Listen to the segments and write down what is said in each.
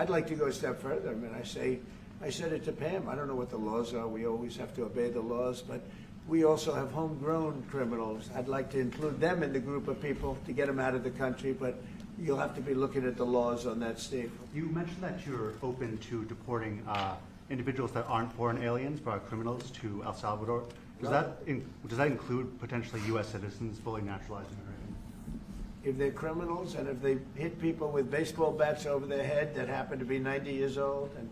I'd like to go a step further. I mean, I said it to Pam. I don't know what the laws are. We always have to obey the laws, but we also have homegrown criminals. I'd like to include them in the group of people to get them out of the country, but you'll have to be looking at the laws on that, Steve. You mentioned that you're open to deporting individuals that aren't foreign aliens, but criminals, to El Salvador. Does that include potentially U.S. citizens fully naturalized immigrants? If they're criminals and if they hit people with baseball bats over their head that happen to be 90 years old, and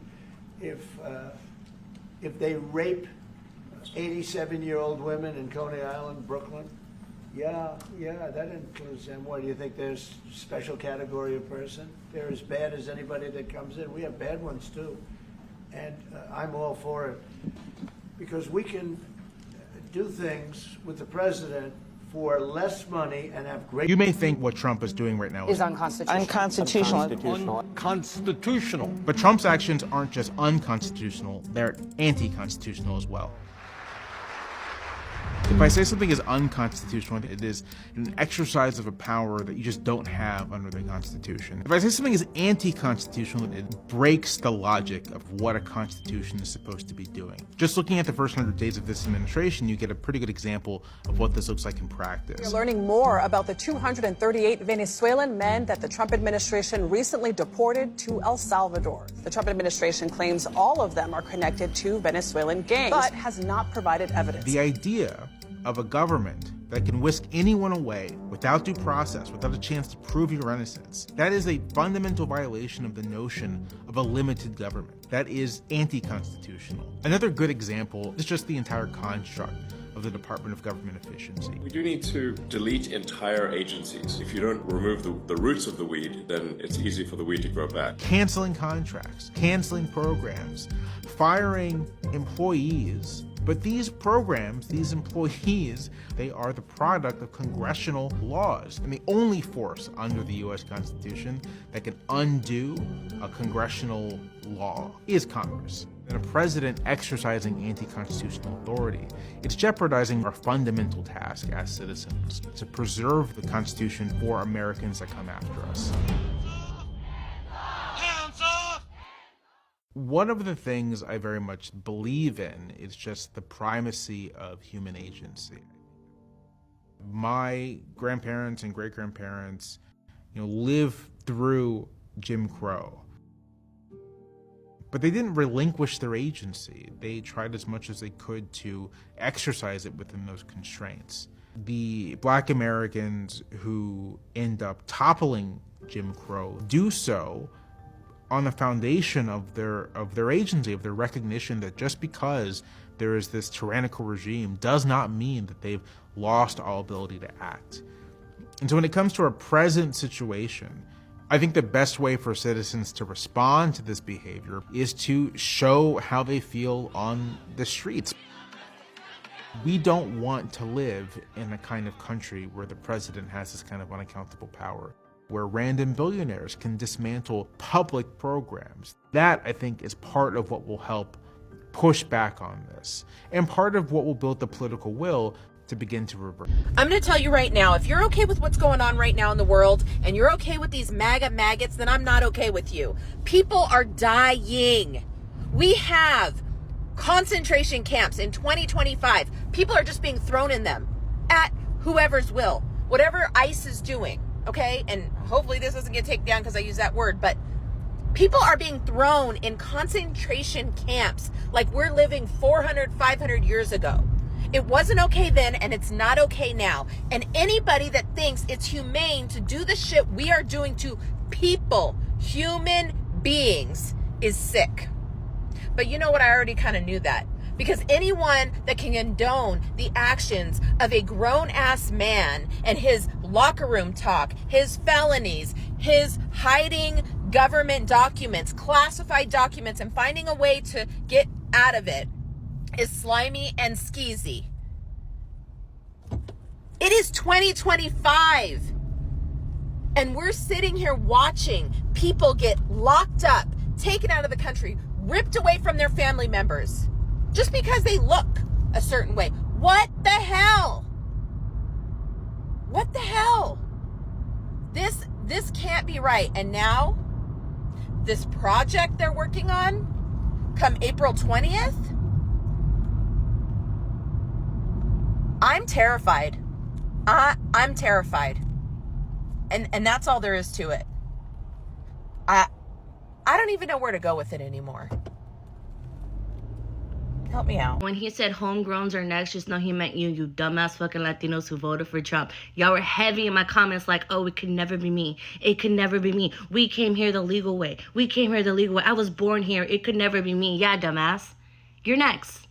if they rape 87-year-old women in Coney Island, Brooklyn, yeah, that includes them. What, do you think there's a special category of person? They're as bad as anybody that comes in. We have bad ones too. And I'm all for it because we can do things with the president for less money and have great... You may think what Trump is doing right now is unconstitutional. Unconstitutional. But Trump's actions aren't just unconstitutional, they're anti-constitutional as well. If I say something is unconstitutional, it is an exercise of a power that you just don't have under the Constitution. If I say something is anti-constitutional, it breaks the logic of what a constitution is supposed to be doing. Just looking at the first 100 days of this administration, you get a pretty good example of what this looks like in practice. You're learning more about the 238 Venezuelan men that the Trump administration recently deported to El Salvador. The Trump administration claims all of them are connected to Venezuelan gangs, but has not provided evidence. The idea of a government that can whisk anyone away without due process, without a chance to prove your innocence, that is a fundamental violation of the notion of a limited government. That is anti-constitutional. Another good example is just the entire construct of the Department of Government Efficiency. We do need to delete entire agencies. If you don't remove the roots of the weed, then it's easy for the weed to grow back. Canceling contracts, canceling programs, firing employees. But these programs, these employees, they are the product of congressional laws. And the only force under the U.S. Constitution that can undo a congressional law is Congress. And a president exercising anti-constitutional authority, it's jeopardizing our fundamental task as citizens to preserve the Constitution for Americans that come after us. One of the things I very much believe in is just the primacy of human agency. My grandparents and great-grandparents, lived through Jim Crow. But they didn't relinquish their agency. They tried as much as they could to exercise it within those constraints. The Black Americans who end up toppling Jim Crow do so on the foundation of their agency, of their recognition that just because there is this tyrannical regime does not mean that they've lost all ability to act. And so when it comes to our present situation, I think the best way for citizens to respond to this behavior is to show how they feel on the streets. We don't want to live in a kind of country where the president has this kind of unaccountable power, where random billionaires can dismantle public programs. That, I think, is part of what will help push back on this, and part of what will build the political will to begin to reverse. I'm going to tell you right now, if you're okay with what's going on right now in the world, and you're okay with these MAGA maggots, then I'm not okay with you. People are dying. We have concentration camps in 2025. People are just being thrown in them at whoever's will, whatever ICE is doing. Okay, and hopefully this doesn't get taken down because I use that word, but people are being thrown in concentration camps like we're living 400, 500 years ago. It wasn't okay then, and it's not okay now. And anybody that thinks it's humane to do the shit we are doing to people, human beings, is sick. But you know what? I already kind of knew that. Because anyone that can condone the actions of a grown-ass man and his locker room talk, his felonies, his hiding government documents, classified documents, and finding a way to get out of it is slimy and skeezy. It is 2025. And we're sitting here watching people get locked up, taken out of the country, ripped away from their family members, just because they look a certain way. What the hell? What the hell? This can't be right. And now this project they're working on come April 20th, I'm terrified. I'm terrified. And that's all there is to it. I don't even know where to go with it anymore. Help me out. When he said homegrowns are next, just know he meant you dumbass fucking Latinos who voted for Trump. Y'all were heavy in my comments like, oh, it could never be me. It could never be me. We came here the legal way. We came here the legal way. I was born here. It could never be me. Yeah, dumbass. You're next.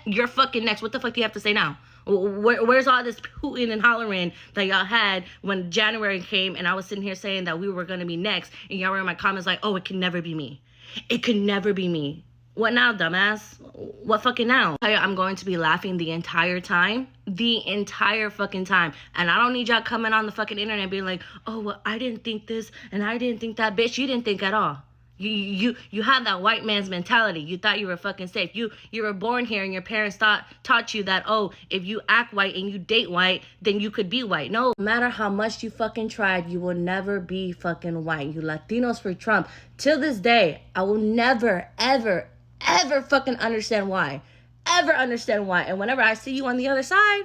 You're fucking next. What the fuck do you have to say now? Where's all this hooting and hollering that y'all had when January came and I was sitting here saying that we were going to be next, and y'all were in my comments like, oh, it can never be me. It could never be me. What now, dumbass? What fucking now? I'm going to be laughing the entire time. The entire fucking time. And I don't need y'all coming on the fucking internet being like, oh, well, I didn't think this and I didn't think that. Bitch, you didn't think at all. You have that white man's mentality. You thought you were fucking safe. You were born here and your parents taught you that, oh, if you act white and you date white, then you could be white. No matter how much you fucking tried, you will never be fucking white. You Latinos for Trump. Till this day, I will never, ever fucking understand why. Ever understand why. And whenever I see you on the other side,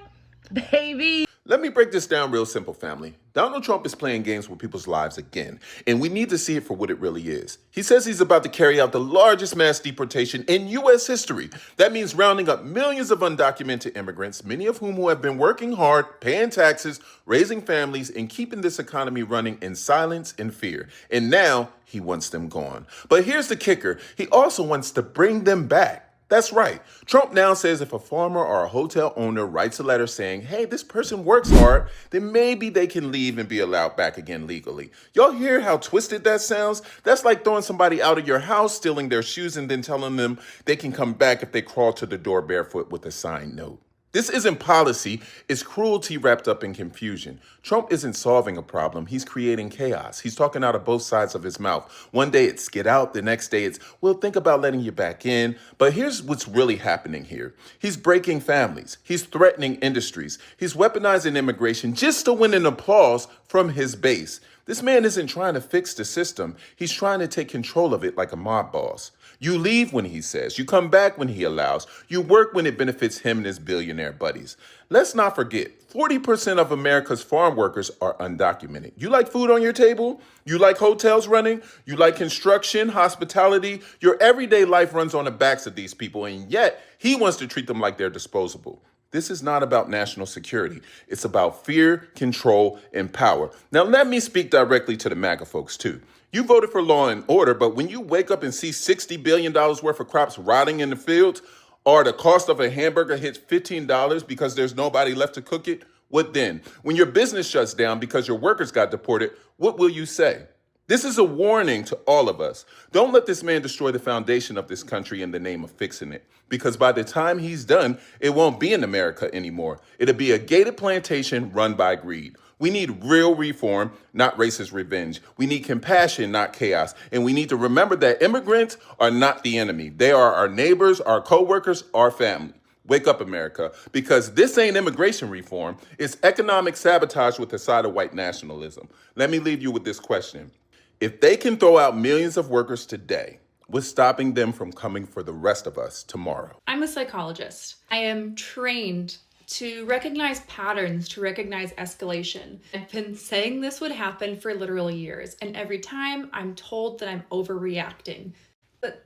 baby. Let me break this down real simple, family. Donald Trump is playing games with people's lives again, and we need to see it for what it really is. He says he's about to carry out the largest mass deportation in U.S. history. That means rounding up millions of undocumented immigrants, many of whom have been working hard, paying taxes, raising families, and keeping this economy running in silence and fear. And now he wants them gone. But here's the kicker. He also wants to bring them back. That's right. Trump now says if a farmer or a hotel owner writes a letter saying, hey, this person works hard, then maybe they can leave and be allowed back again legally. Y'all hear how twisted that sounds? That's like throwing somebody out of your house, stealing their shoes, and then telling them they can come back if they crawl to the door barefoot with a signed note. This isn't policy, it's cruelty wrapped up in confusion. Trump isn't solving a problem, he's creating chaos. He's talking out of both sides of his mouth. One day it's get out, the next day it's, well, think about letting you back in. But here's what's really happening here. He's breaking families, he's threatening industries, he's weaponizing immigration just to win an applause from his base. This man isn't trying to fix the system, he's trying to take control of it like a mob boss. You leave when he says, you come back when he allows, you work when it benefits him and his billionaire buddies. Let's not forget, 40% of America's farm workers are undocumented. You like food on your table? You like hotels running? You like construction, hospitality? Your everyday life runs on the backs of these people, and yet he wants to treat them like they're disposable. This is not about national security. It's about fear, control, and power. Now, let me speak directly to the MAGA folks, too. You voted for law and order, but when you wake up and see $60 billion worth of crops rotting in the fields, or the cost of a hamburger hits $15 because there's nobody left to cook it, what then? When your business shuts down because your workers got deported, what will you say? This is a warning to all of us. Don't let this man destroy the foundation of this country in the name of fixing it. Because by the time he's done, it won't be in America anymore. It'll be a gated plantation run by greed. We need real reform, not racist revenge. We need compassion, not chaos. And we need to remember that immigrants are not the enemy. They are our neighbors, our co-workers, our family. Wake up, America, because this ain't immigration reform. It's economic sabotage with a side of white nationalism. Let me leave you with this question. If they can throw out millions of workers today, what's stopping them from coming for the rest of us tomorrow? I'm a psychologist. I am trained to recognize patterns, to recognize escalation. I've been saying this would happen for literal years, and every time I'm told that I'm overreacting. But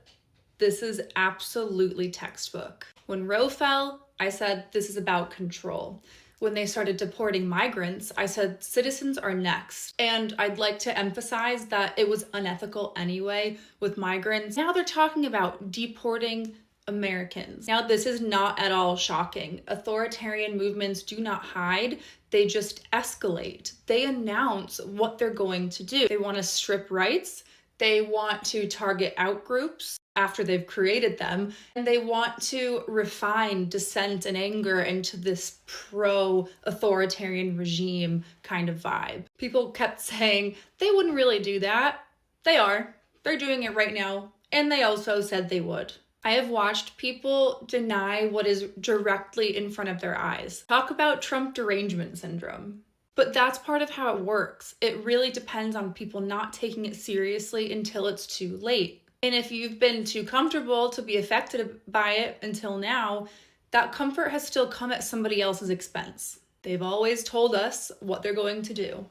this is absolutely textbook. When Roe fell, I said this is about control. When they started deporting migrants, I said citizens are next. And I'd like to emphasize that it was unethical anyway with migrants. Now they're talking about deporting Americans. Now, this is not at all shocking. Authoritarian movements do not hide, they just escalate. They announce what they're going to do. They want to strip rights, they want to target outgroups after they've created them, and they want to refine dissent and anger into this pro-authoritarian regime kind of vibe. People kept saying they wouldn't really do that. They are. They're doing it right now, and they also said they would. I have watched people deny what is directly in front of their eyes. Talk about Trump derangement syndrome. But that's part of how it works. It really depends on people not taking it seriously until it's too late. And if you've been too comfortable to be affected by it until now, that comfort has still come at somebody else's expense. They've always told us what they're going to do,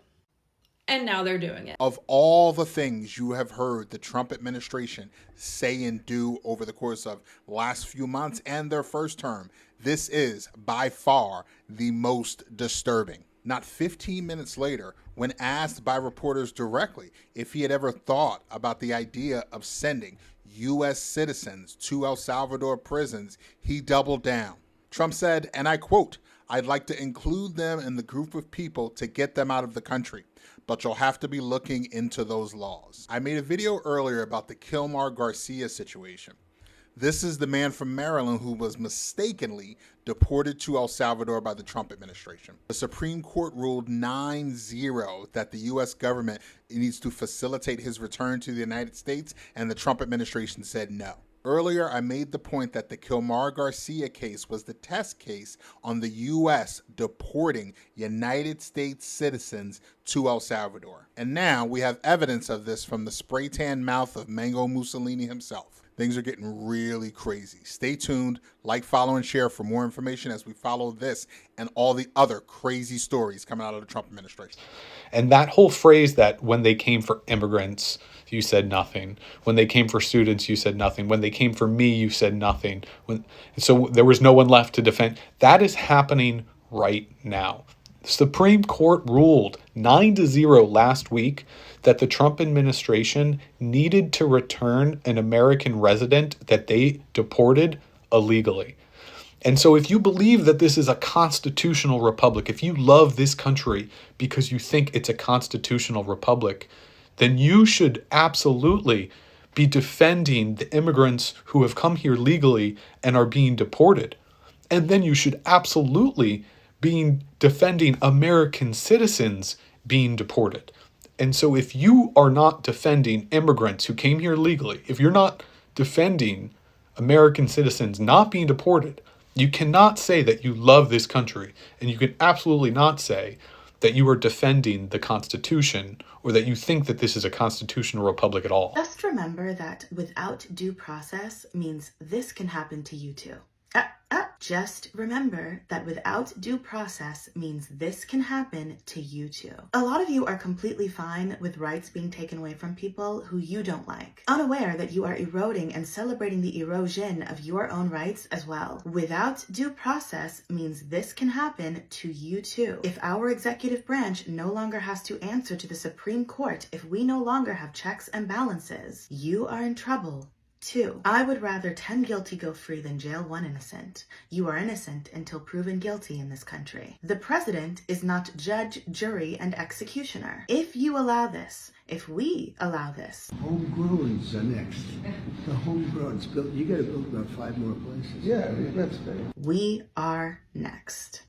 and now they're doing it. Of all the things you have heard the Trump administration say and do over the course of last few months and their first term, this is by far the most disturbing. Not 15 minutes later, when asked by reporters directly if he had ever thought about the idea of sending U.S. citizens to El Salvador prisons, he doubled down. Trump said, and I quote, "I'd like to include them in the group of people to get them out of the country, but you'll have to be looking into those laws." I made a video earlier about the Kilmar Garcia situation. This is the man from Maryland who was mistakenly deported to El Salvador by the Trump administration. The Supreme Court ruled 9-0 that the U.S. government needs to facilitate his return to the United States, and the Trump administration said no. Earlier, I made the point that the Kilmar Garcia case was the test case on the U.S. deporting United States citizens to El Salvador. And now we have evidence of this from the spray tan mouth of Mango Mussolini himself. Things are getting really crazy. Stay tuned, like, follow, and share for more information as we follow this and all the other crazy stories coming out of the Trump administration. And that whole phrase that when they came for immigrants, you said nothing. When they came for students, you said nothing. When they came for me, you said nothing. So there was no one left to defend. That is happening right now. The Supreme Court ruled 9-0 last week that the Trump administration needed to return an American resident that they deported illegally. And so if you believe that this is a constitutional republic, if you love this country because you think it's a constitutional republic, then you should absolutely be defending the immigrants who have come here legally and are being deported. And then you should absolutely be defending American citizens being deported. And so if you are not defending immigrants who came here legally, if you're not defending American citizens not being deported, you cannot say that you love this country, and you can absolutely not say that you are defending the Constitution or that you think that this is a constitutional republic at all. Just remember that without due process means this can happen to you too. Just remember that without due process means this can happen to you too. A lot of you are completely fine with rights being taken away from people who you don't like, unaware that you are eroding and celebrating the erosion of your own rights as well. Without due process means this can happen to you too. If our executive branch no longer has to answer to the Supreme Court, if we no longer have checks and balances, you are in trouble. 2. I would rather 10 guilty go free than jail 1 innocent. You are innocent until proven guilty in this country. The president is not judge, jury, and executioner. If you allow this, if we allow this. Homegrowns are next. The homegrowns. You got to build about 5 more places. We are next.